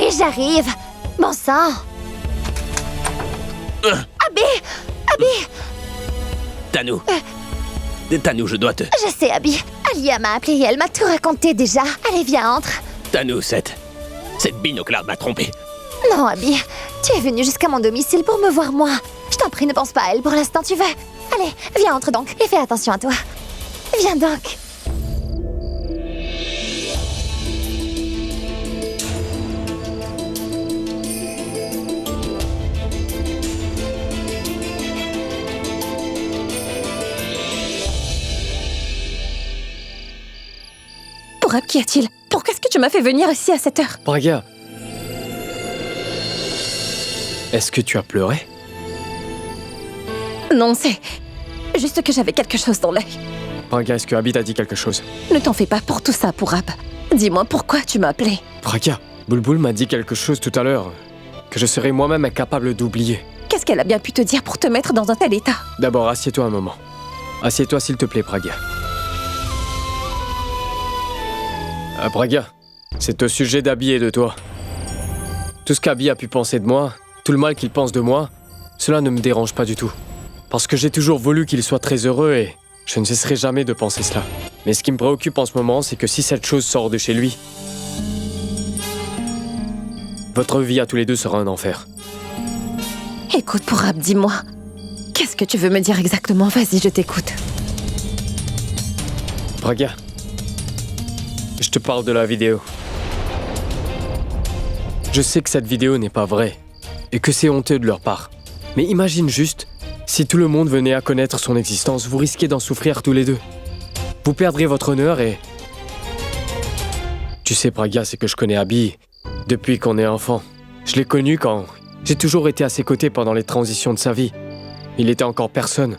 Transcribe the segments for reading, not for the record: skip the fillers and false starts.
Oui, j'arrive. Bon sang. Abby! Abby! Tanou. Tanou, je dois te... Je sais, Abby. Alia m'a appelé et elle m'a tout raconté déjà. Allez, viens, entre. Tanou, cette binoclarde m'a trompé. Non, Abby. Tu es venue jusqu'à mon domicile pour me voir moi. Je t'en prie, ne pense pas à elle pour l'instant, tu veux. Allez, viens, entre donc et fais attention à toi. Viens donc. Pourab, qu'y a-t-il? Pourquoi est-ce que tu m'as fait venir ici à cette heure? Pragya, est-ce que tu as pleuré? Non, c'est juste que j'avais quelque chose dans l'œil. Pragya, est-ce que Abby t'a dit quelque chose? Ne t'en fais pas pour tout ça, Pourab. Dis-moi pourquoi tu m'as appelé. Pragya, Bulbul m'a dit quelque chose tout à l'heure que je serais moi-même incapable d'oublier. Qu'est-ce qu'elle a bien pu te dire pour te mettre dans un tel état? D'abord, assieds-toi un moment. Assieds-toi s'il te plaît, Pragya. Pragya, c'est au sujet d'Abby et de toi. Tout ce qu'Abby a pu penser de moi, tout le mal qu'il pense de moi, cela ne me dérange pas du tout. Parce que j'ai toujours voulu qu'il soit très heureux et je ne cesserai jamais de penser cela. Mais ce qui me préoccupe en ce moment, c'est que si cette chose sort de chez lui, votre vie à tous les deux sera un enfer. Écoute, Pourab, dis-moi. Qu'est-ce que tu veux me dire exactement? Vas-y, je t'écoute. Pragya, je te parle de la vidéo. Je sais que cette vidéo n'est pas vraie et que c'est honteux de leur part. Mais imagine juste, si tout le monde venait à connaître son existence, vous risquez d'en souffrir tous les deux. Vous perdrez votre honneur et... Tu sais, Pragya, c'est que je connais Abby depuis qu'on est enfant. Je l'ai connu quand... J'ai toujours été à ses côtés pendant les transitions de sa vie. Il était encore personne.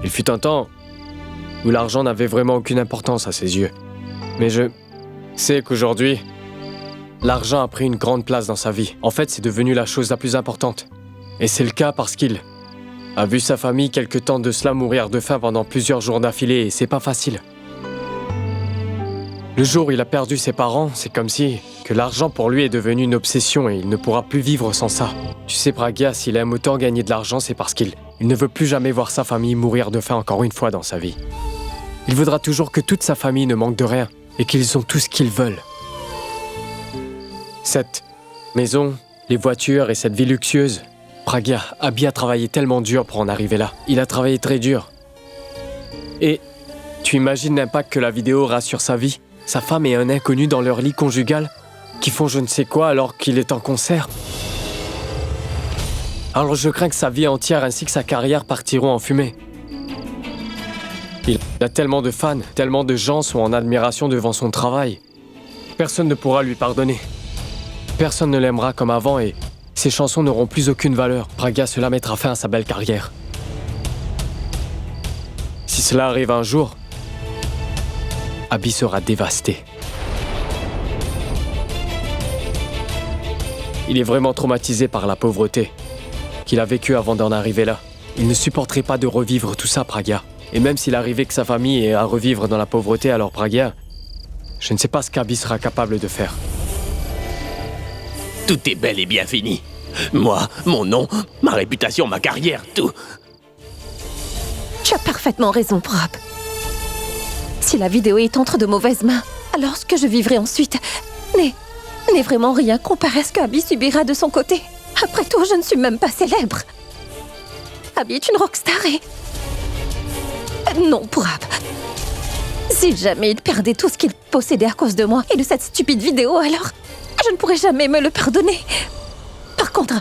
Il fut un temps où l'argent n'avait vraiment aucune importance à ses yeux. Mais je sais qu'aujourd'hui, l'argent a pris une grande place dans sa vie. En fait, c'est devenu la chose la plus importante. Et c'est le cas parce qu'il a vu sa famille quelque temps de cela mourir de faim pendant plusieurs jours d'affilée et c'est pas facile. Le jour où il a perdu ses parents, c'est comme si que l'argent pour lui est devenu une obsession et il ne pourra plus vivre sans ça. Tu sais, Pragya, s'il aime autant gagner de l'argent, c'est parce qu'il ne veut plus jamais voir sa famille mourir de faim encore une fois dans sa vie. Il voudra toujours que toute sa famille ne manque de rien et qu'ils ont tout ce qu'ils veulent. Cette maison, les voitures et cette vie luxueuse. Pragya, Abby a travaillé tellement dur pour en arriver là. Il a travaillé très dur. Et tu imagines l'impact que la vidéo aura sur sa vie? Sa femme et un inconnu dans leur lit conjugal qui font je ne sais quoi alors qu'il est en concert. Alors je crains que sa vie entière ainsi que sa carrière partiront en fumée. Il a tellement de fans, tellement de gens sont en admiration devant son travail. Personne ne pourra lui pardonner. Personne ne l'aimera comme avant et ses chansons n'auront plus aucune valeur. Pragya, cela mettra fin à sa belle carrière. Si cela arrive un jour, Abby sera dévasté. Il est vraiment traumatisé par la pauvreté qu'il a vécue avant d'en arriver là. Il ne supporterait pas de revivre tout ça, Pragya. Et même s'il arrivait que sa famille ait à revivre dans la pauvreté, alors Pragya, je ne sais pas ce qu'Abby sera capable de faire. Tout est bel et bien fini. Moi, mon nom, ma réputation, ma carrière, tout. Tu as parfaitement raison, Pourab. Si la vidéo est entre de mauvaises mains, alors ce que je vivrai ensuite n'est vraiment rien comparé à ce qu'Abby subira de son côté. Après tout, je ne suis même pas célèbre. Abby est une rockstar et... Non, Pourab. Si jamais il perdait tout ce qu'il possédait à cause de moi et de cette stupide vidéo, alors je ne pourrais jamais me le pardonner. Par contre,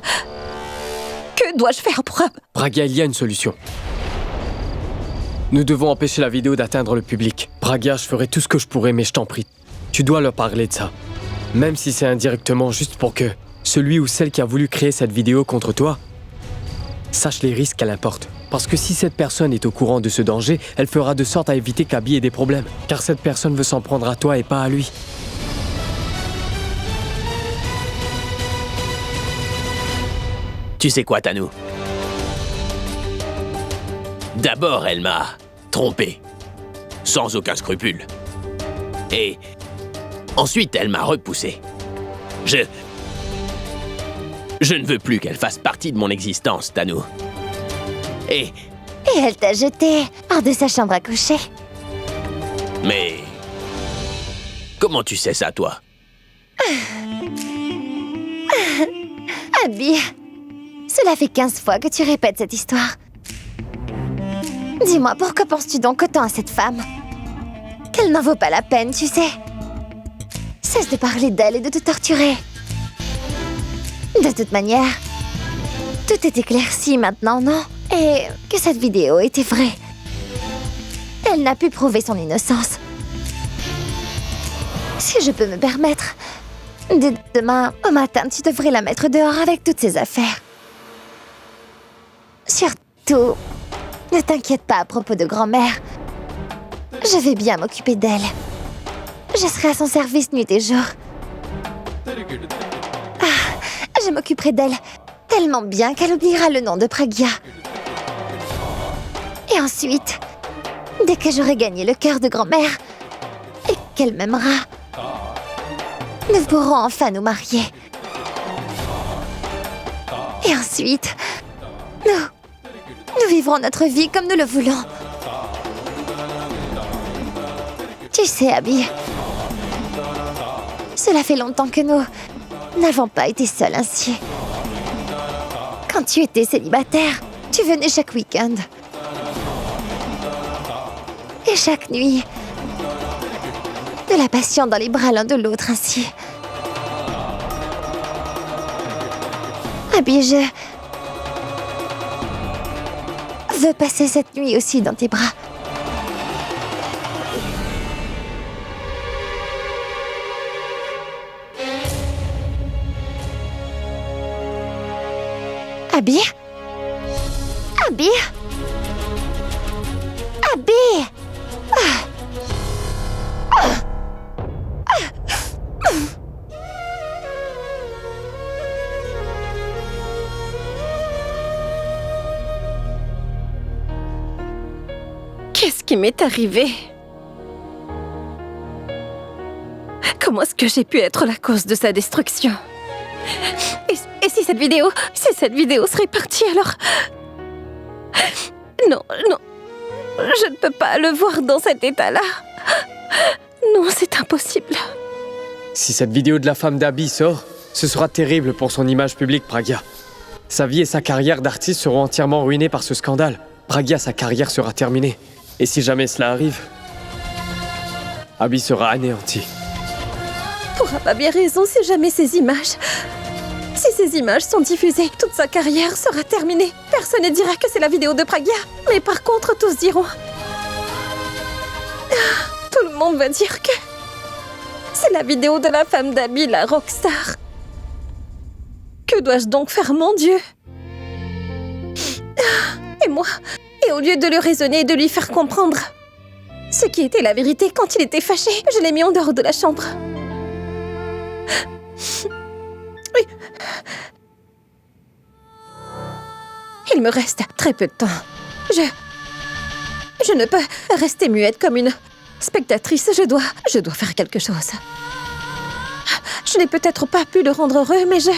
que dois-je faire, Pourab? Pragya, il y a une solution. Nous devons empêcher la vidéo d'atteindre le public. Pragya, je ferai tout ce que je pourrai, mais je t'en prie. Tu dois leur parler de ça. Même si c'est indirectement, juste pour que celui ou celle qui a voulu créer cette vidéo contre toi sache les risques qu'elle importe. Parce que si cette personne est au courant de ce danger, elle fera de sorte à éviter qu'Abby ait des problèmes. Car cette personne veut s'en prendre à toi et pas à lui. Tu sais quoi, Tanou? D'abord, elle m'a trompé, sans aucun scrupule. Et ensuite, elle m'a repoussé. Je ne veux plus qu'elle fasse partie de mon existence, Tanu. Et... Et elle t'a jeté hors de sa chambre à coucher. mais... comment tu sais ça, toi? Abby, cela fait 15 fois que tu répètes cette histoire. Dis-moi, pourquoi penses-tu donc autant à cette femme? Qu'elle n'en vaut pas la peine, tu sais. Cesse de parler d'elle et de te torturer. De toute manière, tout est éclairci maintenant, non? Et que cette vidéo était vraie. Elle n'a pu prouver son innocence. Si je peux me permettre, dès demain au matin, tu devrais la mettre dehors avec toutes ses affaires. Surtout, ne t'inquiète pas à propos de grand-mère. Je vais bien m'occuper d'elle. Je serai à son service nuit et jour. Je m'occuperai d'elle tellement bien qu'elle oubliera le nom de Pragya. Et ensuite, dès que j'aurai gagné le cœur de grand-mère et qu'elle m'aimera, nous pourrons enfin nous marier. Et ensuite, nous vivrons notre vie comme nous le voulons. Tu sais, Abby, cela fait longtemps que nous n'avons pas été seuls ainsi. Quand tu étais célibataire, tu venais chaque week-end. Et chaque nuit, de la passion dans les bras l'un de l'autre ainsi. Abby, je veux passer cette nuit aussi dans tes bras. Abby? Abby? Abby? Qu'est-ce qui m'est arrivé? Comment est-ce que j'ai pu être la cause de sa destruction? Et si cette vidéo serait partie, alors... Non, je ne peux pas le voir dans cet état-là. Non, c'est impossible. Si cette vidéo de la femme d'Abby sort, ce sera terrible pour son image publique, Pragya. Sa vie et sa carrière d'artiste seront entièrement ruinées par ce scandale. Pragya, sa carrière sera terminée. Et si jamais cela arrive, Abby sera anéantie. Pour Abby a raison, si jamais ces images sont diffusées, toute sa carrière sera terminée. Personne ne dira que c'est la vidéo de Pragya. Mais par contre, tous diront... Tout le monde va dire que... c'est la vidéo de la femme d'Abby, la rockstar. Que dois-je donc faire, mon Dieu? Et moi, et au lieu de le raisonner et de lui faire comprendre ce qui était la vérité quand il était fâché, je l'ai mis en dehors de la chambre. Oui. Il me reste très peu de temps. Je ne peux rester muette comme une spectatrice. Je dois faire quelque chose. Je n'ai peut-être pas pu le rendre heureux, mais je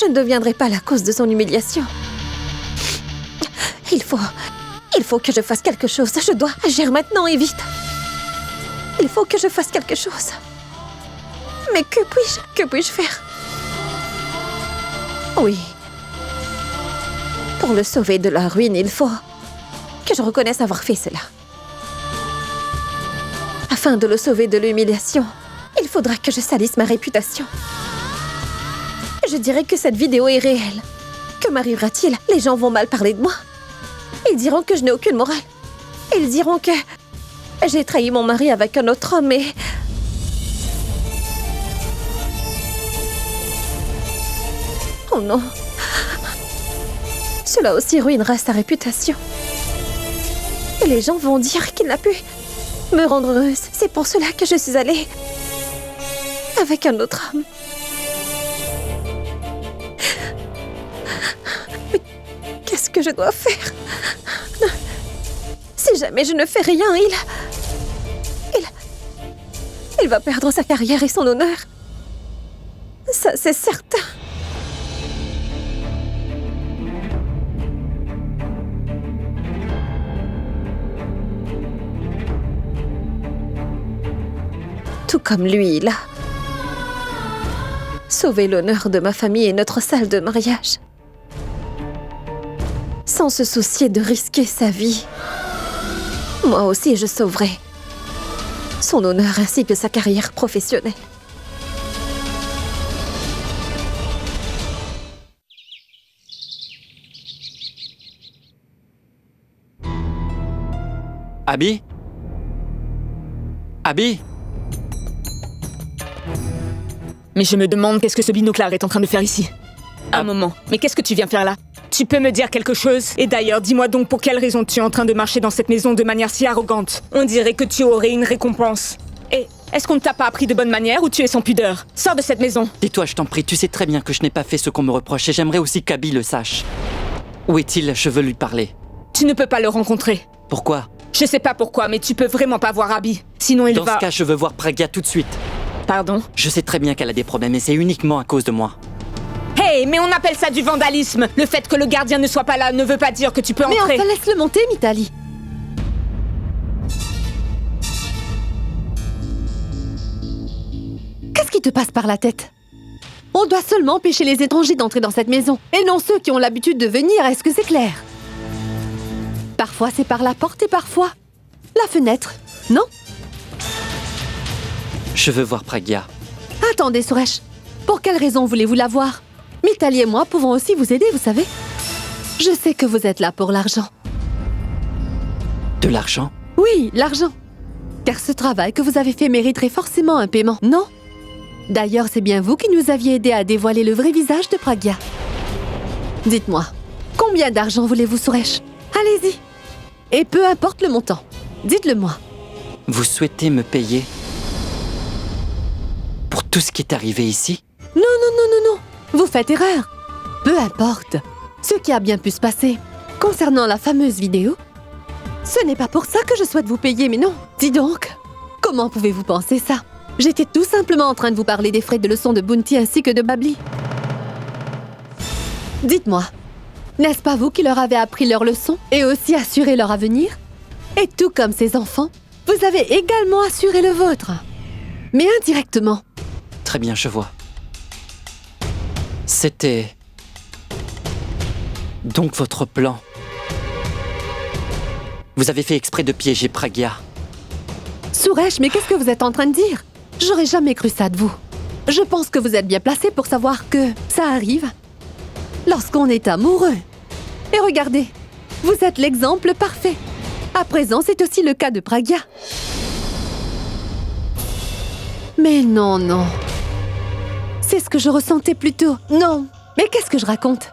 ne deviendrai pas la cause de son humiliation. Il faut que je fasse quelque chose. Je dois agir maintenant et vite. Il faut que je fasse quelque chose. Mais que puis-je faire? Oui. Pour le sauver de la ruine, il faut que je reconnaisse avoir fait cela. Afin de le sauver de l'humiliation, il faudra que je salisse ma réputation. Je dirais que cette vidéo est réelle. Que m'arrivera-t-il? Les gens vont mal parler de moi. Ils diront que je n'ai aucune morale. Ils diront que j'ai trahi mon mari avec un autre homme et... Oh non. Cela aussi ruinera sa réputation. Et les gens vont dire qu'il n'a pu me rendre heureuse. C'est pour cela que je suis allée avec un autre homme. Mais qu'est-ce que je dois faire? Si jamais je ne fais rien, il va perdre sa carrière et son honneur. Ça, c'est certain. comme lui, là. Sauver l'honneur de ma famille et notre salle de mariage. Sans se soucier de risquer sa vie. Moi aussi, je sauverai son honneur ainsi que sa carrière professionnelle. Abby? Abby? Mais je me demande qu'est-ce que ce binoclard est en train de faire ici. Un moment, mais qu'est-ce que tu viens faire là? Tu peux me dire quelque chose? Et d'ailleurs, dis-moi donc pour quelle raison tu es en train de marcher dans cette maison de manière si arrogante. On dirait que tu aurais une récompense. Et est-ce qu'on ne t'a pas appris de bonne manière ou tu es sans pudeur? Sors de cette maison. Tais-toi, je t'en prie, tu sais très bien que je n'ai pas fait ce qu'on me reproche et j'aimerais aussi qu'Abby le sache. Où est-il? Je veux lui parler. Tu ne peux pas le rencontrer. Pourquoi? Je sais pas pourquoi, mais tu peux vraiment pas voir Abby. Sinon il Dans va... ce cas, je veux voir Pragya tout de suite. Pardon? Je sais très bien qu'elle a des problèmes et c'est uniquement à cause de moi. Hey, mais on appelle ça du vandalisme. Le fait que le gardien ne soit pas là ne veut pas dire que tu peux Mais entrer. enfin, laisse-le monter, Mitali. Qu'est-ce qui te passe par la tête? On doit seulement empêcher les étrangers d'entrer dans cette maison, et non ceux qui ont l'habitude de venir, est-ce que c'est clair? Parfois c'est par la porte et parfois la fenêtre, non? Je veux voir Pragya. Attendez, Suresh. Pour quelle raison voulez-vous la voir? Mitali et moi pouvons aussi vous aider, vous savez. Je sais que vous êtes là pour l'argent. De l'argent? Oui, l'argent. Car ce travail que vous avez fait mériterait forcément un paiement, non? D'ailleurs, c'est bien vous qui nous aviez aidé à dévoiler le vrai visage de Pragya. Dites-moi, combien d'argent voulez-vous, Suresh? Allez-y. Et peu importe le montant, dites-le-moi. Vous souhaitez me payer pour tout ce qui est arrivé ici? Non, non, non, non, non. Vous faites erreur. Peu importe ce qui a bien pu se passer. Concernant la fameuse vidéo, ce n'est pas pour ça que je souhaite vous payer, mais non. Dis donc, comment pouvez-vous penser ça? J'étais tout simplement en train de vous parler des frais de leçon de Bounty ainsi que de Babli. Dites-moi, n'est-ce pas vous qui leur avez appris leurs leçons et aussi assuré leur avenir? Et tout comme ces enfants, vous avez également assuré le vôtre. Mais indirectement. Très bien, je vois. C'était... donc votre plan. Vous avez fait exprès de piéger Pragya. Suresh, mais qu'est-ce que vous êtes en train de dire? J'aurais jamais cru ça de vous. Je pense que vous êtes bien placé pour savoir que ça arrive lorsqu'on est amoureux. Et regardez, vous êtes l'exemple parfait. À présent, c'est aussi le cas de Pragya. Mais non, non. C'est ce que je ressentais plus tôt. Non. Mais qu'est-ce que je raconte?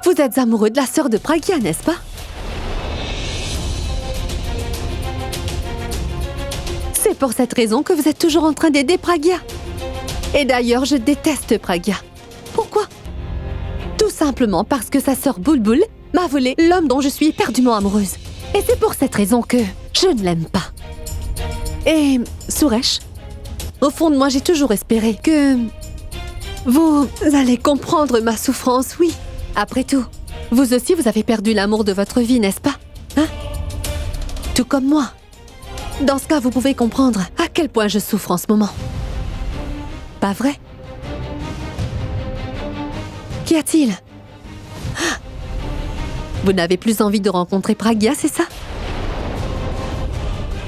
Vous êtes amoureux de la sœur de Pragya, n'est-ce pas? C'est pour cette raison que vous êtes toujours en train d'aider Pragya. Et d'ailleurs, je déteste Pragya. Pourquoi? Tout simplement parce que sa sœur Bulbul m'a volé l'homme dont je suis éperdument amoureuse. Et c'est pour cette raison que je ne l'aime pas. Et Suresh, au fond de moi, j'ai toujours espéré que vous allez comprendre ma souffrance, oui. Après tout, vous aussi, vous avez perdu l'amour de votre vie, n'est-ce pas? Hein? Tout comme moi. Dans ce cas, vous pouvez comprendre à quel point je souffre en ce moment. Pas vrai? Qu'y a-t-il? Vous n'avez plus envie de rencontrer Pragya, c'est ça?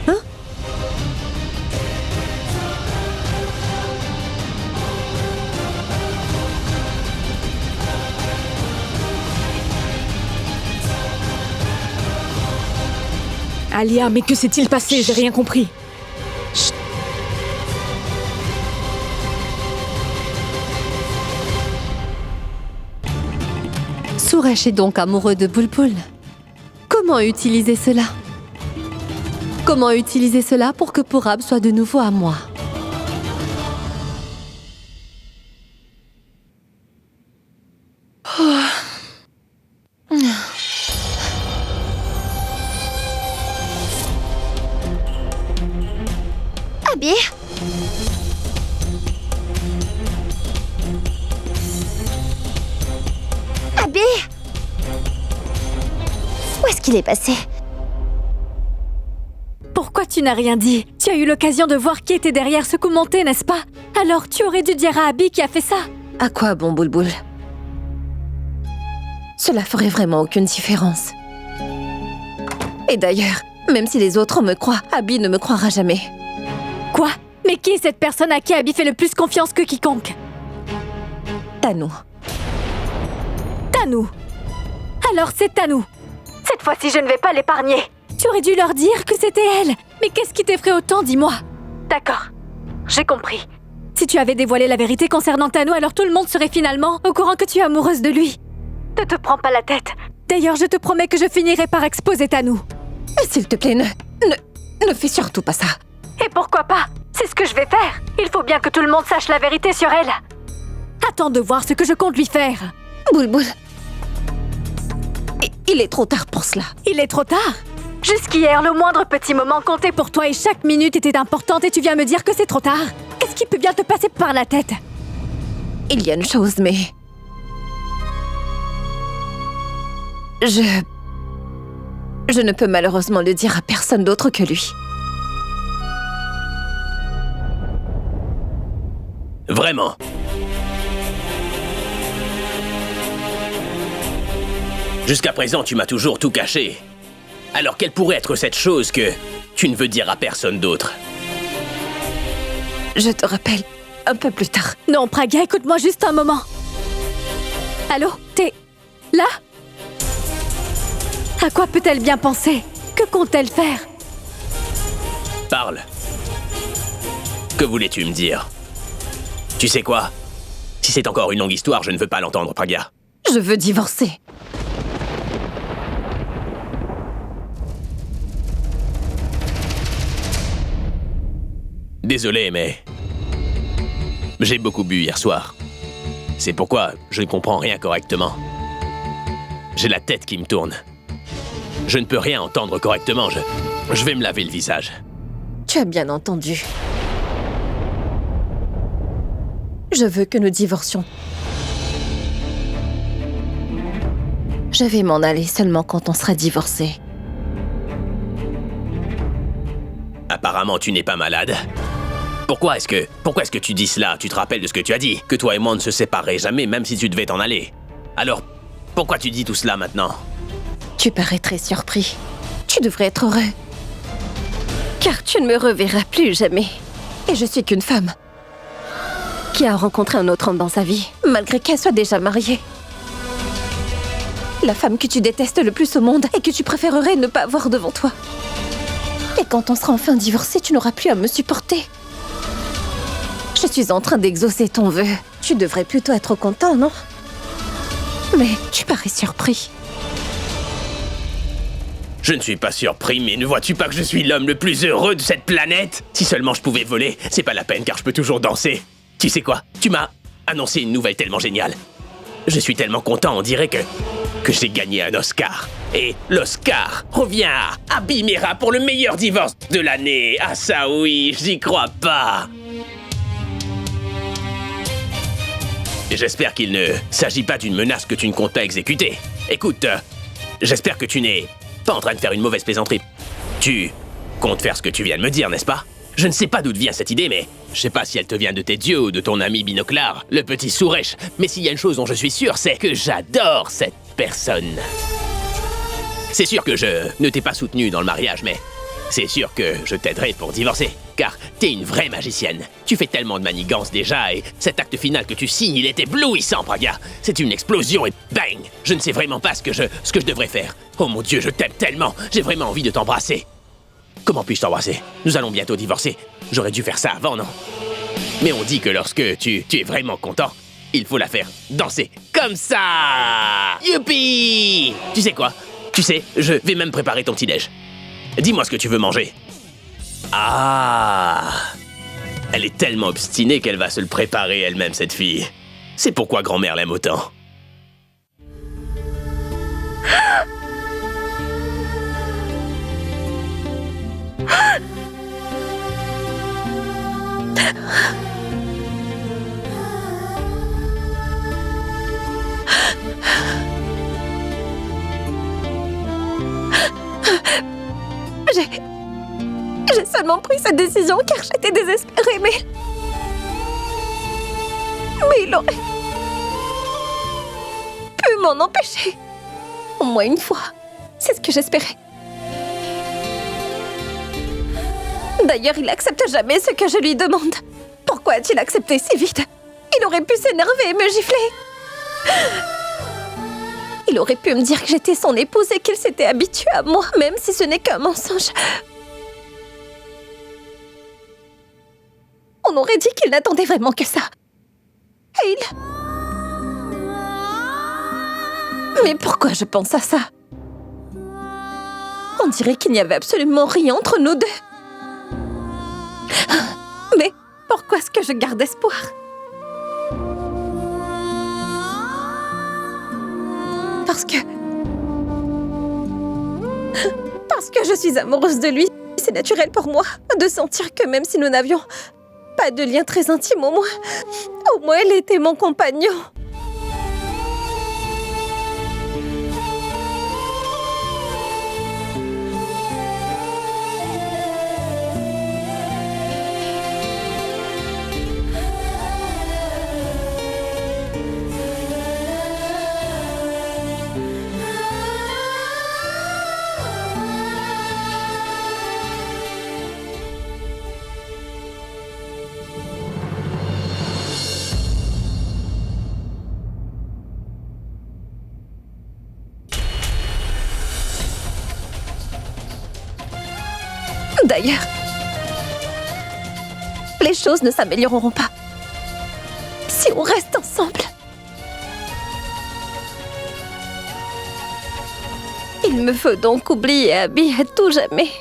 Hein? Alia, mais que s'est-il passé? J'ai rien compris. Suresh est donc amoureux de Bulbul. Comment utiliser cela? Comment utiliser cela pour que Purab soit de nouveau à moi? Abby? Abby? Où est-ce qu'il est passé? Pourquoi tu n'as rien dit? Tu as eu l'occasion de voir qui était derrière ce coup monté, n'est-ce pas? Alors tu aurais dû dire à Abby qui a fait ça. À quoi bon, Boulboul? Cela ferait vraiment aucune différence. Et d'ailleurs, même si les autres me croient, Abby ne me croira jamais. Quoi? Mais qui est cette personne à qui Abby fait le plus confiance que quiconque? Tanou. Tanou. Alors c'est Tanou. Cette fois-ci, je ne vais pas l'épargner. Tu aurais dû leur dire que c'était elle. Mais qu'est-ce qui t'effraie autant, dis-moi? D'accord. J'ai compris. Si tu avais dévoilé la vérité concernant Tanou, alors tout le monde serait finalement au courant que tu es amoureuse de lui. Ne te prends pas la tête. D'ailleurs, je te promets que je finirai par exposer Tanou. Mais s'il te plaît, ne fais surtout pas ça. Et pourquoi pas? C'est ce que je vais faire. Il faut bien que tout le monde sache la vérité sur elle. Attends de voir ce que je compte lui faire. Boulboul. Il est trop tard pour cela. Il est trop tard? Jusqu'hier, le moindre petit moment comptait pour toi et chaque minute était importante et tu viens me dire que c'est trop tard? Qu'est-ce qui peut bien te passer par la tête? Il y a une chose, mais... Je ne peux malheureusement le dire à personne d'autre que lui. Vraiment? Jusqu'à présent, tu m'as toujours tout caché. Alors quelle pourrait être cette chose que tu ne veux dire à personne d'autre? Je te rappelle un peu plus tard. Non, Praga, écoute-moi juste un moment. Allô? T'es... là? À quoi peut-elle bien penser? Que compte-t-elle faire? Parle. Que voulais-tu me dire? Tu sais quoi? Si c'est encore une longue histoire, je ne veux pas l'entendre, Praga. Je veux divorcer. Désolé, mais... j'ai beaucoup bu hier soir. C'est pourquoi je ne comprends rien correctement. J'ai la tête qui me tourne. Je ne peux rien entendre correctement, je vais me laver le visage. Tu as bien entendu. Je veux que nous divorcions. Je vais m'en aller seulement quand on sera divorcés. Apparemment, tu n'es pas malade. Pourquoi est-ce que tu dis cela? Tu te rappelles de ce que tu as dit? Que toi et moi ne se sépareraient jamais, même si tu devais t'en aller. Alors, pourquoi tu dis tout cela maintenant? Tu parais très surpris. Tu devrais être heureux. Car tu ne me reverras plus jamais. Et je suis qu'une femme qui a rencontré un autre homme dans sa vie, malgré qu'elle soit déjà mariée. La femme que tu détestes le plus au monde et que tu préférerais ne pas voir devant toi. Et quand on sera enfin divorcés, tu n'auras plus à me supporter. Je suis en train d'exaucer ton vœu. Tu devrais plutôt être content, non? Mais tu parais surpris. Je ne suis pas surpris, mais ne vois-tu pas que je suis l'homme le plus heureux de cette planète? Si seulement je pouvais voler, c'est pas la peine car je peux toujours danser. Tu sais quoi? Tu m'as annoncé une nouvelle tellement géniale. Je suis tellement content, on dirait que j'ai gagné un Oscar. Et l'Oscar revient à Abby Mira pour le meilleur divorce de l'année. Ah ça oui, j'y crois pas. Et j'espère qu'il ne s'agit pas d'une menace que tu ne comptes pas exécuter. Écoute, j'espère que tu n'es pas en train de faire une mauvaise plaisanterie. Tu comptes faire ce que tu viens de me dire, n'est-ce pas? Je ne sais pas d'où te vient cette idée, mais je sais pas si elle te vient de tes dieux ou de ton ami Binoclard, le petit Suresh. Mais s'il y a une chose dont je suis sûr, c'est que j'adore cette personne. C'est sûr que je ne t'ai pas soutenu dans le mariage, mais c'est sûr que je t'aiderai pour divorcer. Car t'es une vraie magicienne. Tu fais tellement de manigances déjà, et cet acte final que tu signes, il est éblouissant, Praga. C'est une explosion et bang! Je ne sais vraiment pas ce que je devrais faire. Oh mon Dieu, je t'aime tellement. J'ai vraiment envie de t'embrasser. Comment puis-je t'embrasser? Nous allons bientôt divorcer. J'aurais dû faire ça avant, non? Mais on dit que lorsque tu es vraiment content, il faut la faire danser comme ça! Youpi! Tu sais quoi? Tu sais, je vais même préparer ton petit-déj. Dis-moi ce que tu veux manger. Ah! Elle est tellement obstinée qu'elle va se le préparer elle-même, cette fille. C'est pourquoi grand-mère l'aime autant. J'ai seulement pris cette décision car j'étais désespérée, mais il aurait pu m'en empêcher. Au moins une fois. C'est ce que j'espérais. D'ailleurs, il accepte jamais ce que je lui demande. Pourquoi a-t-il accepté si vite? Il aurait pu s'énerver et me gifler. Il aurait pu me dire que j'étais son épouse et qu'il s'était habitué à moi, même si ce n'est qu'un mensonge. On aurait dit qu'il n'attendait vraiment que ça. Et il... Mais pourquoi je pense à ça? On dirait qu'il n'y avait absolument rien entre nous deux. Mais pourquoi est-ce que je garde espoir? Parce que je suis amoureuse de lui. C'est naturel pour moi de sentir que même si nous n'avions pas de lien très intime, au moins il était mon compagnon. D'ailleurs, les choses ne s'amélioreront pas si on reste ensemble. Il me faut donc oublier Abby à tout jamais.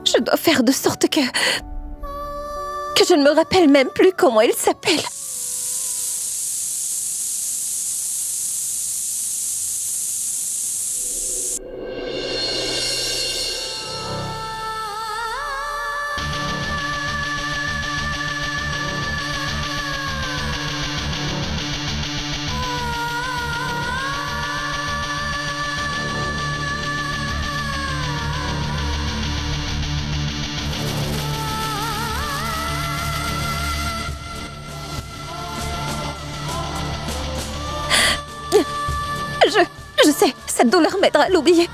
Je dois faire de sorte que je ne me rappelle même plus comment il s'appelle. Je sais, cette douleur m'aidera à l'oublier.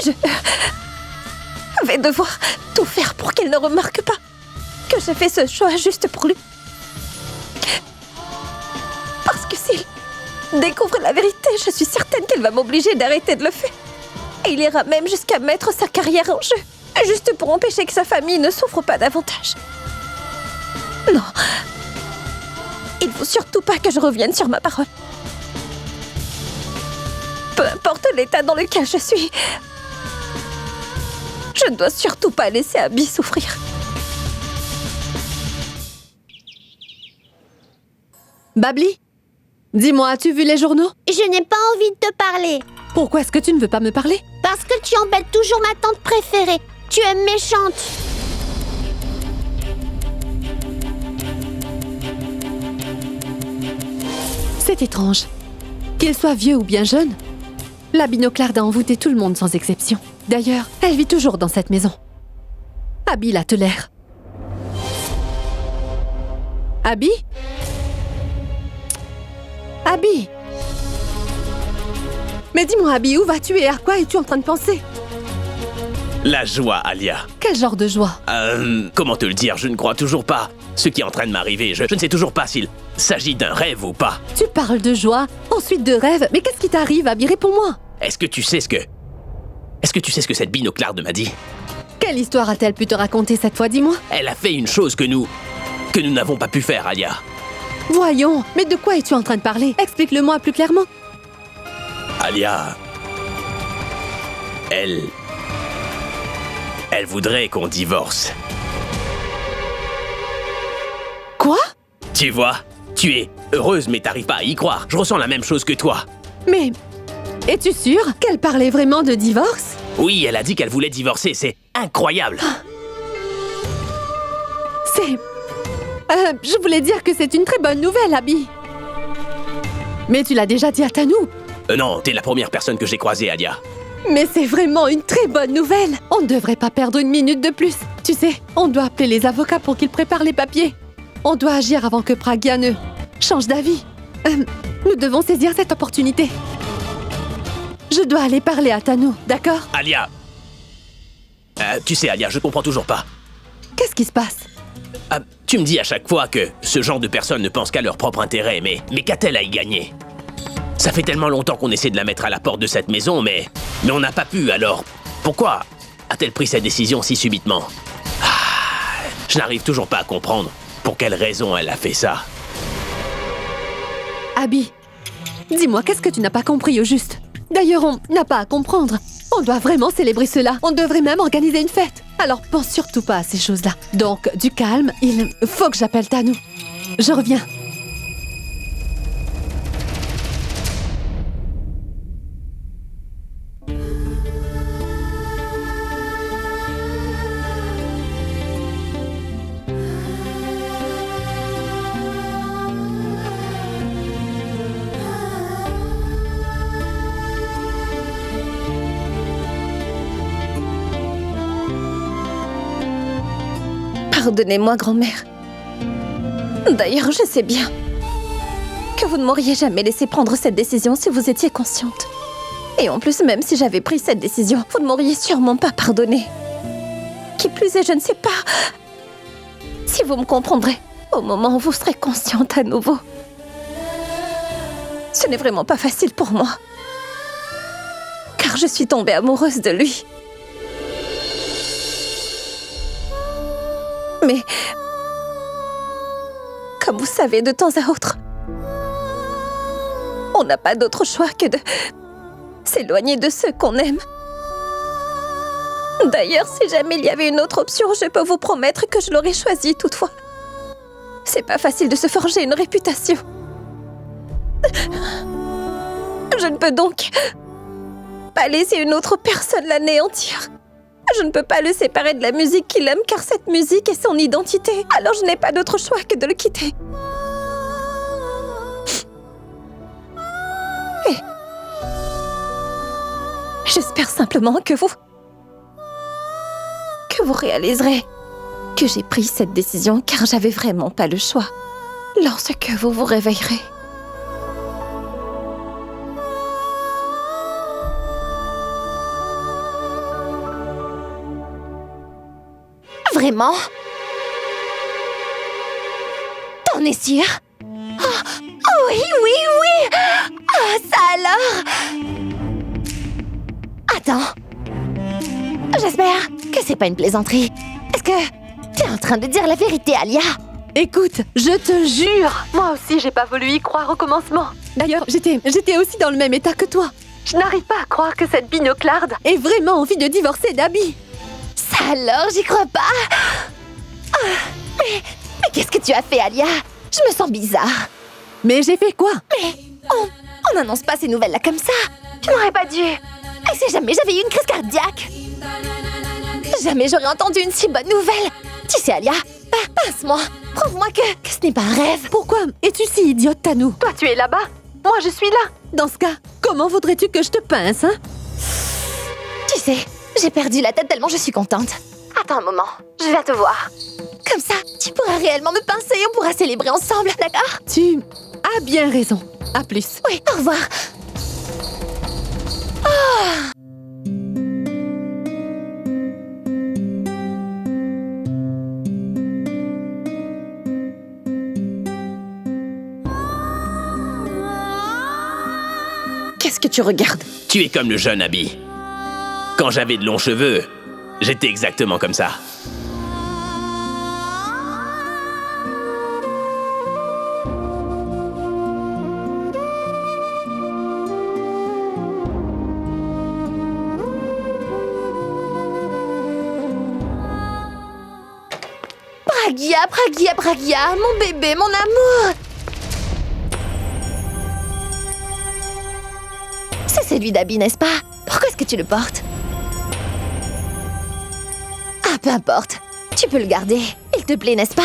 Je vais devoir tout faire pour qu'elle ne remarque pas que j'ai fait ce choix juste pour lui. Parce que s'il découvre la vérité, je suis certaine qu'elle va m'obliger d'arrêter de le faire. Et il ira même jusqu'à mettre sa carrière en jeu, juste pour empêcher que sa famille ne souffre pas davantage. Non. Il ne faut surtout pas que je revienne sur ma parole. Peu importe l'état dans lequel je suis, je ne dois surtout pas laisser Abby souffrir. Babli, dis-moi, as-tu vu les journaux? Je n'ai pas envie de te parler. Pourquoi est-ce que tu ne veux pas me parler? Parce que tu embêtes toujours ma tante préférée. Tu es méchante. C'est étrange. Qu'il soit vieux ou bien jeune, la binoclarde a envoûté tout le monde sans exception. D'ailleurs, elle vit toujours dans cette maison. Abby la tolère. Abby? Abby? Mais dis-moi, Abby, où vas-tu et à quoi es-tu en train de penser? La joie, Alia. Quel genre de joie? Comment te le dire? Je ne crois toujours pas ce qui est en train de m'arriver. Je ne sais toujours pas s'il s'agit d'un rêve ou pas. Tu parles de joie, ensuite de rêve, mais qu'est-ce qui t'arrive, Abby? Réponds-moi. Est-ce que tu sais ce que cette binoclarde m'a dit? Quelle histoire a-t-elle pu te raconter cette fois, dis-moi? Elle a fait une chose que nous n'avons pas pu faire, Alia. Voyons, mais de quoi es-tu en train de parler? Explique-le-moi plus clairement. Alia... Elle voudrait qu'on divorce. Quoi? Tu vois, tu es heureuse mais t'arrives pas à y croire. Je ressens la même chose que toi. Mais... es-tu sûre qu'elle parlait vraiment de divorce? Oui, elle a dit qu'elle voulait divorcer, c'est incroyable. C'est... je voulais dire que c'est une très bonne nouvelle, Abby. Mais tu l'as déjà dit à Tanou. Non, t'es la première personne que j'ai croisée, Alia. Mais c'est vraiment une très bonne nouvelle. On ne devrait pas perdre une minute de plus. Tu sais, on doit appeler les avocats pour qu'ils préparent les papiers. On doit agir avant que Pragya ne change d'avis. Nous devons saisir cette opportunité. Je dois aller parler à Tanu, d'accord? Alia! Tu sais, Alia, je comprends toujours pas. Qu'est-ce qui se passe? Tu me dis à chaque fois que ce genre de personnes ne pensent qu'à leur propre intérêt, mais qu'a-t-elle à y gagner? Ça fait tellement longtemps qu'on essaie de la mettre à la porte de cette maison, mais on n'a pas pu, alors pourquoi a-t-elle pris cette décision si subitement? Je n'arrive toujours pas à comprendre pour quelle raison elle a fait ça. Abby, dis-moi, qu'est-ce que tu n'as pas compris au juste? D'ailleurs, on n'a pas à comprendre. On doit vraiment célébrer cela. On devrait même organiser une fête. Alors pense surtout pas à ces choses-là. Donc, du calme, il faut que j'appelle Tanu. Je reviens. Pardonnez-moi, grand-mère. D'ailleurs, je sais bien que vous ne m'auriez jamais laissé prendre cette décision si vous étiez consciente. Et en plus, même si j'avais pris cette décision, vous ne m'auriez sûrement pas pardonné. Qui plus est, je ne sais pas si vous me comprendrez au moment où vous serez consciente à nouveau. Ce n'est vraiment pas facile pour moi, car je suis tombée amoureuse de lui. Mais, comme vous savez, de temps à autre, on n'a pas d'autre choix que de s'éloigner de ceux qu'on aime. D'ailleurs, si jamais il y avait une autre option, je peux vous promettre que je l'aurais choisie toutefois. C'est pas facile de se forger une réputation. Je ne peux donc pas laisser une autre personne l'anéantir. Je ne peux pas le séparer de la musique qu'il aime, car cette musique est son identité. Alors je n'ai pas d'autre choix que de le quitter. Et j'espère simplement que vous réaliserez que j'ai pris cette décision car j'avais vraiment pas le choix lorsque vous vous réveillerez. Vraiment? T'en es sûre? Oh, oui, oui, oui! Ah, ça alors! Attends. J'espère que c'est pas une plaisanterie. Est-ce que t'es en train de dire la vérité, Alia? Écoute, je te jure, moi aussi j'ai pas voulu y croire au commencement. D'ailleurs, j'étais aussi dans le même état que toi. Je n'arrive pas à croire que cette binoclarde ait vraiment envie de divorcer d'Abby. Ça alors, j'y crois pas. Mais qu'est-ce que tu as fait, Alia? Je me sens bizarre. Mais j'ai fait quoi? Mais on n'annonce pas ces nouvelles-là comme ça. Tu n'aurais pas dû. Et si jamais j'avais eu une crise cardiaque? Jamais j'aurais entendu une si bonne nouvelle. Tu sais, Alia, pince-moi. Prouve-moi que ce n'est pas un rêve. Pourquoi es-tu si idiote, Tanu? Toi, tu es là-bas. Moi, je suis là. Dans ce cas, comment voudrais-tu que je te pince, hein? Tu sais, j'ai perdu la tête tellement je suis contente. Attends un moment, je viens te voir. Comme ça, tu pourras réellement me pincer et on pourra célébrer ensemble, d'accord? Tu as bien raison. À plus. Oui, au revoir. Qu'est-ce que tu regardes? Tu es comme le jeune Abby. Quand j'avais de longs cheveux, j'étais exactement comme ça. Pragya, mon bébé, mon amour. C'est celui d'Abby, n'est-ce pas? Pourquoi est-ce que tu le portes? Ah, peu importe. Tu peux le garder. Il te plaît, n'est-ce pas?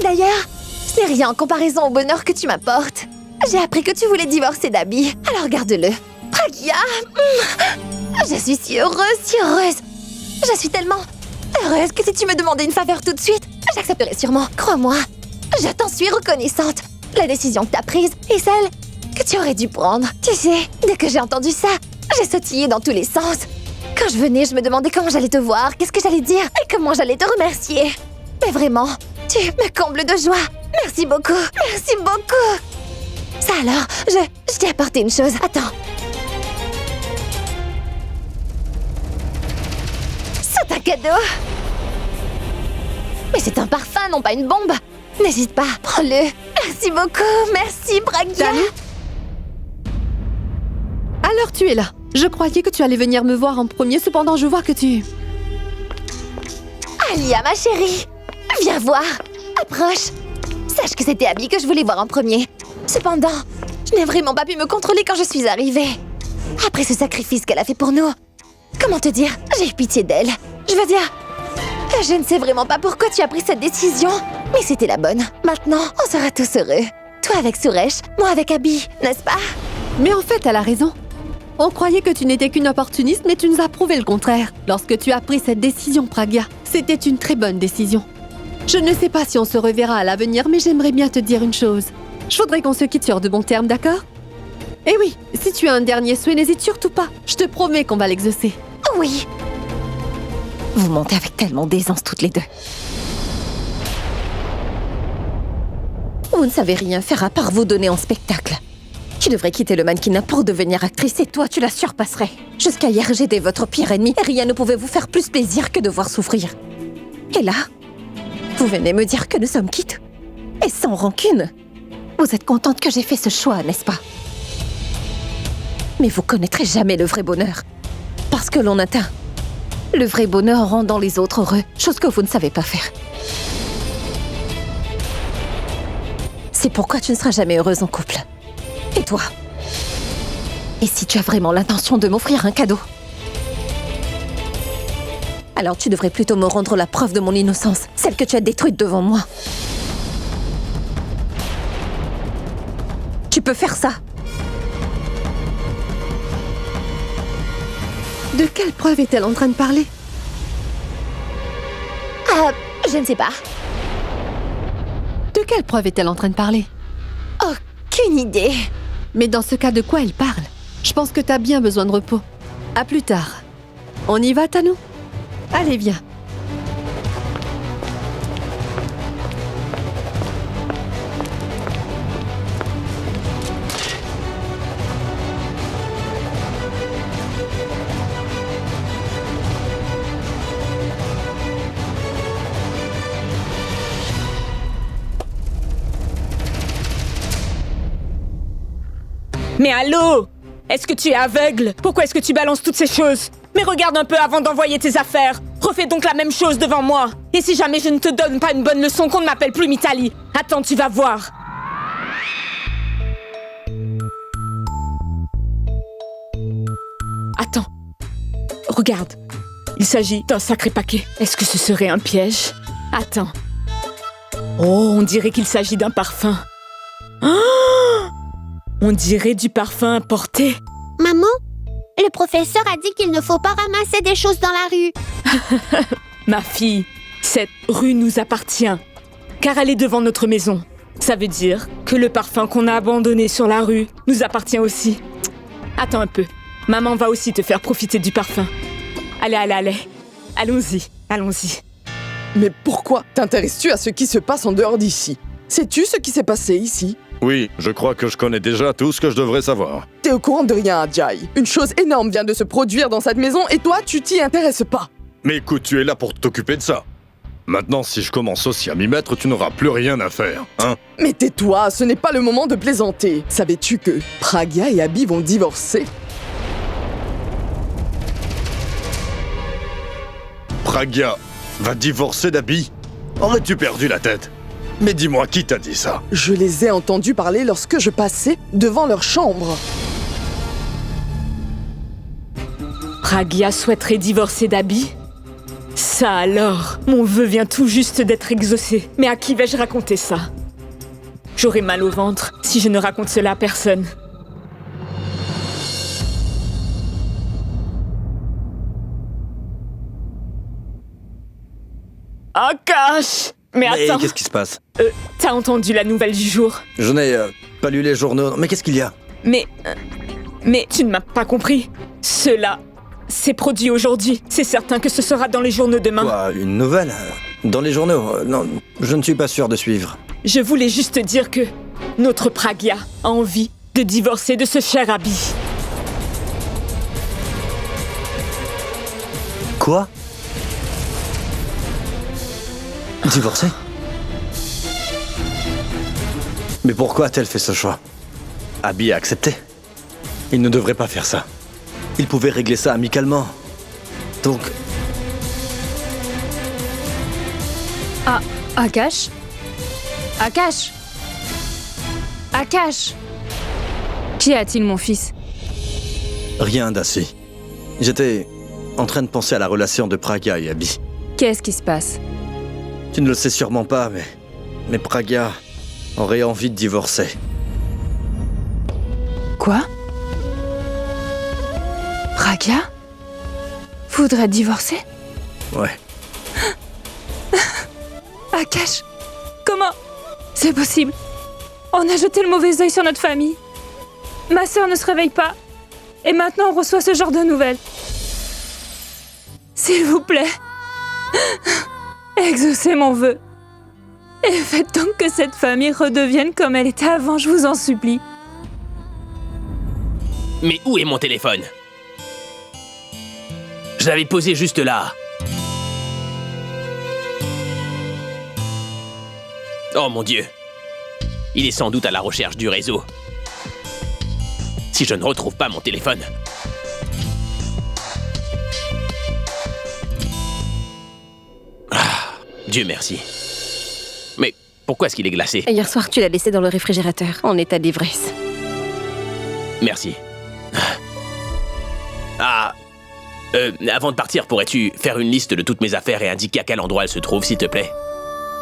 D'ailleurs, ce n'est rien en comparaison au bonheur que tu m'apportes. J'ai appris que tu voulais divorcer d'Abby, alors garde-le. Pragya. Je suis si heureuse, si heureuse. Je suis tellement heureuse que si tu me demandais une faveur tout de suite, j'accepterais sûrement. Crois-moi, je t'en suis reconnaissante. La décision que t'as prise est celle que tu aurais dû prendre. Tu sais, dès que j'ai entendu ça, j'ai sautillé dans tous les sens. Quand je venais, je me demandais comment j'allais te voir, qu'est-ce que j'allais dire et comment j'allais te remercier. Mais vraiment, tu me combles de joie. Merci beaucoup, merci beaucoup. Ça alors, je t'ai apporté une chose. Attends. C'est un cadeau. Mais c'est un parfum, non pas une bombe. N'hésite pas, prends-le. Merci beaucoup, merci Pragya. Alors tu es là. Je croyais que tu allais venir me voir en premier, cependant je vois que tu... Alia, ma chérie, viens voir. Approche. Sache que c'était Abby que je voulais voir en premier. Cependant, je n'ai vraiment pas pu me contrôler quand je suis arrivée. Après ce sacrifice qu'elle a fait pour nous, comment te dire, j'ai eu pitié d'elle. Je veux dire, je ne sais vraiment pas pourquoi tu as pris cette décision, mais c'était la bonne. Maintenant, on sera tous heureux. Toi avec Suresh, moi avec Abby, n'est-ce pas? Mais en fait, elle a raison. On croyait que tu n'étais qu'une opportuniste, mais tu nous as prouvé le contraire. Lorsque tu as pris cette décision, Pragya, c'était une très bonne décision. Je ne sais pas si on se reverra à l'avenir, mais j'aimerais bien te dire une chose. Je voudrais qu'on se quitte sur de bons termes, d'accord? Et oui, si tu as un dernier souhait, n'hésite surtout pas. Je te promets qu'on va l'exaucer. Oui. Vous mentez avec tellement d'aisance toutes les deux. Vous ne savez rien faire à part vous donner en spectacle. Tu devrais quitter le mannequinat pour devenir actrice et toi, tu la surpasserais. Jusqu'à hier, j'étais votre pire ennemi et rien ne pouvait vous faire plus plaisir que de voir souffrir. Et là, vous venez me dire que nous sommes quittes. Et sans rancune. Vous êtes contente que j'ai fait ce choix, n'est-ce pas? Mais vous connaîtrez jamais le vrai bonheur. Parce que l'on atteint le vrai bonheur en rendant les autres heureux, chose que vous ne savez pas faire. C'est pourquoi tu ne seras jamais heureuse en couple. Et toi? Et si tu as vraiment l'intention de m'offrir un cadeau? Alors tu devrais plutôt me rendre la preuve de mon innocence, celle que tu as détruite devant moi. Tu peux faire ça. De quelle preuve est-elle en train de parler? Je ne sais pas. De quelle preuve est-elle en train de parler? Aucune idée. Mais dans ce cas, de quoi elle parle? Je pense que t'as bien besoin de repos. À plus tard. On y va, Tanou? Allez, viens. Mais allô? Est-ce que tu es aveugle? Pourquoi est-ce que tu balances toutes ces choses? Mais regarde un peu avant d'envoyer tes affaires. Refais donc la même chose devant moi. Et si jamais je ne te donne pas une bonne leçon, qu'on ne m'appelle plus Mitali. Attends, tu vas voir. Attends. Regarde. Il s'agit d'un sacré paquet. Est-ce que ce serait un piège? Attends. Oh, on dirait qu'il s'agit d'un parfum. Oh! On dirait du parfum importé. Maman, le professeur a dit qu'il ne faut pas ramasser des choses dans la rue. Ma fille, cette rue nous appartient, car elle est devant notre maison. Ça veut dire que le parfum qu'on a abandonné sur la rue nous appartient aussi. Attends un peu, maman va aussi te faire profiter du parfum. Allez, allez, allez, allons-y, allons-y. Mais pourquoi t'intéresses-tu à ce qui se passe en dehors d'ici? Sais-tu ce qui s'est passé ici? Oui, je crois que je connais déjà tout ce que je devrais savoir. T'es au courant de rien, Ajay. Une chose énorme vient de se produire dans cette maison et toi, tu t'y intéresses pas. Mais écoute, tu es là pour t'occuper de ça. Maintenant, si je commence aussi à m'y mettre, tu n'auras plus rien à faire, hein? Mais tais-toi, ce n'est pas le moment de plaisanter. Savais-tu que Pragya et Abby vont divorcer? Pragya va divorcer d'Abby? Aurais-tu perdu la tête? Mais dis-moi, qui t'a dit ça? Je les ai entendus parler lorsque je passais devant leur chambre. Pragya souhaiterait divorcer d'Abby? Ça alors, mon vœu vient tout juste d'être exaucé. Mais à qui vais-je raconter ça? J'aurai mal au ventre si je ne raconte cela à personne. Akash! Mais attends, qu'est-ce qui se passe? t'as entendu la nouvelle du jour? Je n'ai pas lu les journaux. Mais qu'est-ce qu'il y a? Mais tu ne m'as pas compris. Cela s'est produit aujourd'hui. C'est certain que ce sera dans les journaux demain. Quoi, une nouvelle? Dans les journaux? Non, je ne suis pas sûr de suivre. Je voulais juste dire que notre Pragya a envie de divorcer de ce cher Abby. Quoi? Divorcée? Mais pourquoi a-t-elle fait ce choix? Abby a accepté. Il ne devrait pas faire ça. Il pouvait régler ça amicalement. Donc... Ah, Akash? Akash? Akash? Qu'y a-t-il, mon fils? Rien d'assez. J'étais en train de penser à la relation de Pragya et Abby. Qu'est-ce qui se passe? Tu ne le sais sûrement pas, mais Pragya aurait envie de divorcer. Quoi? Pragya? Voudrait divorcer? Ouais. Akash, comment? C'est possible. On a jeté le mauvais œil sur notre famille. Ma sœur ne se réveille pas. Et maintenant on reçoit ce genre de nouvelles. S'il vous plaît, exaucez mon vœu. Et faites donc que cette famille redevienne comme elle était avant, je vous en supplie. Mais où est mon téléphone? Je l'avais posé juste là. Oh mon Dieu. Il est sans doute à la recherche du réseau. Si je ne retrouve pas mon téléphone... Ah, Dieu merci. Mais pourquoi est-ce qu'il est glacé? Hier soir, tu l'as laissé dans le réfrigérateur, en état d'ivresse. Merci. Avant de partir, pourrais-tu faire une liste de toutes mes affaires et indiquer à quel endroit elles se trouvent, s'il te plaît?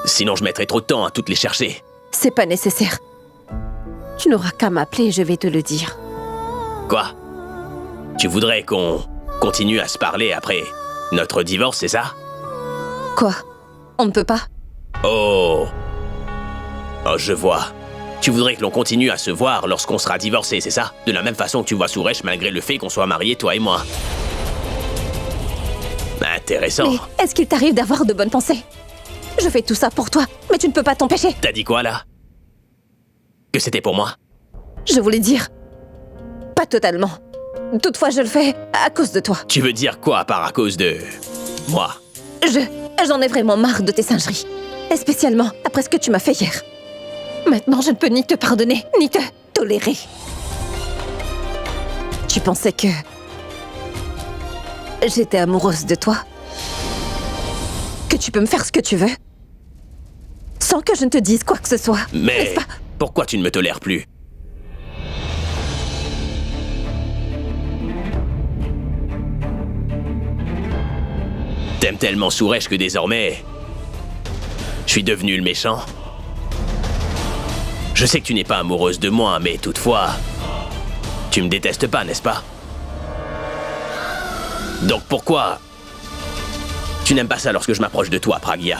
Sinon, je mettrai trop de temps à toutes les chercher. C'est pas nécessaire. Tu n'auras qu'à m'appeler et je vais te le dire. Quoi? Tu voudrais qu'on continue à se parler après notre divorce, c'est ça? Quoi? On ne peut pas? Oh, je vois. Tu voudrais que l'on continue à se voir lorsqu'on sera divorcés, c'est ça? De la même façon que tu vois Suresh malgré le fait qu'on soit mariés, toi et moi. Intéressant. Mais est-ce qu'il t'arrive d'avoir de bonnes pensées? Je fais tout ça pour toi, mais tu ne peux pas t'empêcher. T'as dit quoi, là? Que c'était pour moi? Je voulais dire... Pas totalement. Toutefois, je le fais à cause de toi. Tu veux dire quoi par à cause de... moi? J'en ai vraiment marre de tes singeries. Et spécialement après ce que tu m'as fait hier. Maintenant, je ne peux ni te pardonner, ni te tolérer. Tu pensais que... j'étais amoureuse de toi? Que tu peux me faire ce que tu veux? Sans que je ne te dise quoi que ce soit. Mais pourquoi tu ne me tolères plus? T'aimes tellement Suresh que désormais... je suis devenu le méchant? Je sais que tu n'es pas amoureuse de moi, mais toutefois... tu me détestes pas, n'est-ce pas? Donc pourquoi... tu n'aimes pas ça lorsque je m'approche de toi, Pragya?